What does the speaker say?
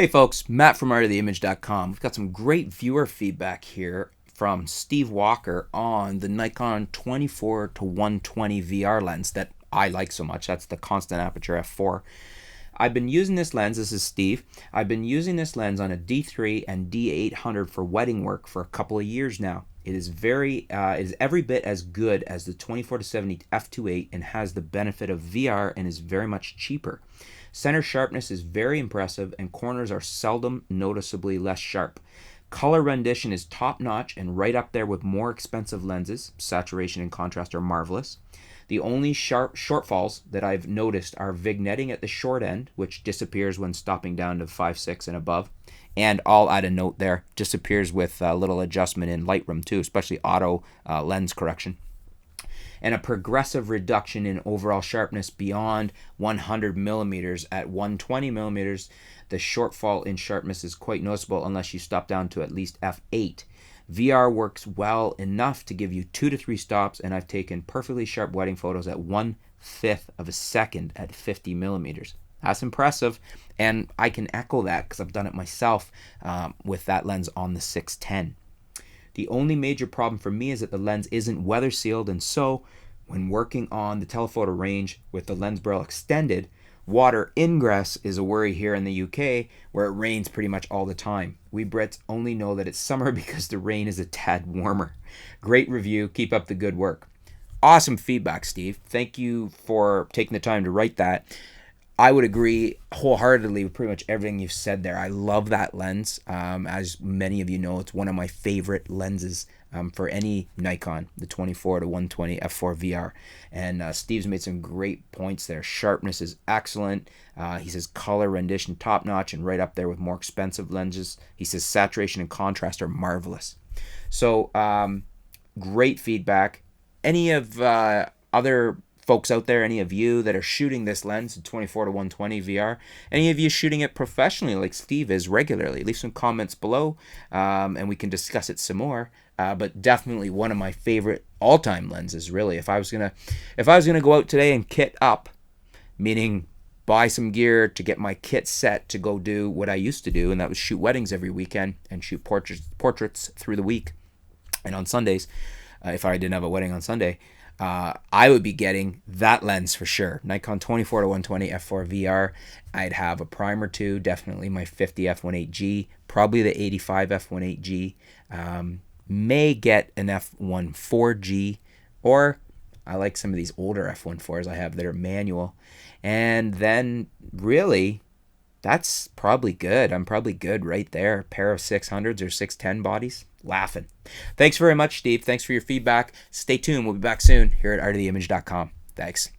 Hey folks, Matt from artoftheimage.com. We've got some great viewer feedback here from Steve Walker on the Nikon 24-120 VR lens that I like so much. That's the constant aperture f4. I've been using this lens, this is Steve, I've been using this lens on a D3 and D800 for wedding work for a couple of years now. It is every bit as good as the 24-70 f2.8 and has the benefit of VR and is very much cheaper. Center sharpness is very impressive and corners are seldom noticeably less sharp. Color rendition is top notch and right up there with more expensive lenses. Saturation and contrast are marvelous. The only shortfalls that I've noticed are vignetting at the short end, which disappears when stopping down to 5.6 and above. And I'll add a note there, disappears with a little adjustment in Lightroom too, especially auto lens correction. And a progressive reduction in overall sharpness beyond 100 millimeters. At 120 millimeters, the shortfall in sharpness is quite noticeable unless you stop down to at least f8. VR works well enough to give you 2 to 3 stops, and I've taken perfectly sharp wedding photos at 1/5 of a second at 50 millimeters. That's impressive, and I can echo that because I've done it myself with that lens on the 610. The only major problem for me is that the lens isn't weather sealed, and so when working on the telephoto range with the lens barrel extended, water ingress is a worry here in the UK where it rains pretty much all the time. We Brits only know that it's summer because the rain is a tad warmer. Great review. Keep up the good work. Awesome feedback, Steve. Thank you for taking the time to write that. I would agree wholeheartedly with pretty much everything you've said there. I love that lens. As many of you know, it's one of my favorite lenses for any Nikon, the 24-120 f4 VR. And Steve's made some great points there. Sharpness is excellent. He says color rendition top notch and right up there with more expensive lenses. He says saturation and contrast are marvelous. So great feedback. Any of other folks out there, any of you that are shooting this lens, 24-120 VR, any of you shooting it professionally like Steve is regularly, leave some comments below and we can discuss it some more. But definitely one of my favorite all-time lenses, really. If I was gonna go out today and kit up, meaning buy some gear to get my kit set to go do what I used to do, and that was shoot weddings every weekend and shoot portraits through the week and on Sundays, if I didn't have a wedding on Sunday, I would be getting that lens for sure. Nikon 24-120 f4 VR. I'd have a prime or two, definitely my 50 f1.8G, probably the 85 f1.8G. May get an f1.4G, or I like some of these older f1.4s I have that are manual. And then really, that's probably good. I'm probably good right there. A pair of 600s or 610 bodies. Laughing. Thanks very much, Steve. Thanks for your feedback. Stay tuned. We'll be back soon here at artoftheimage.com. Thanks.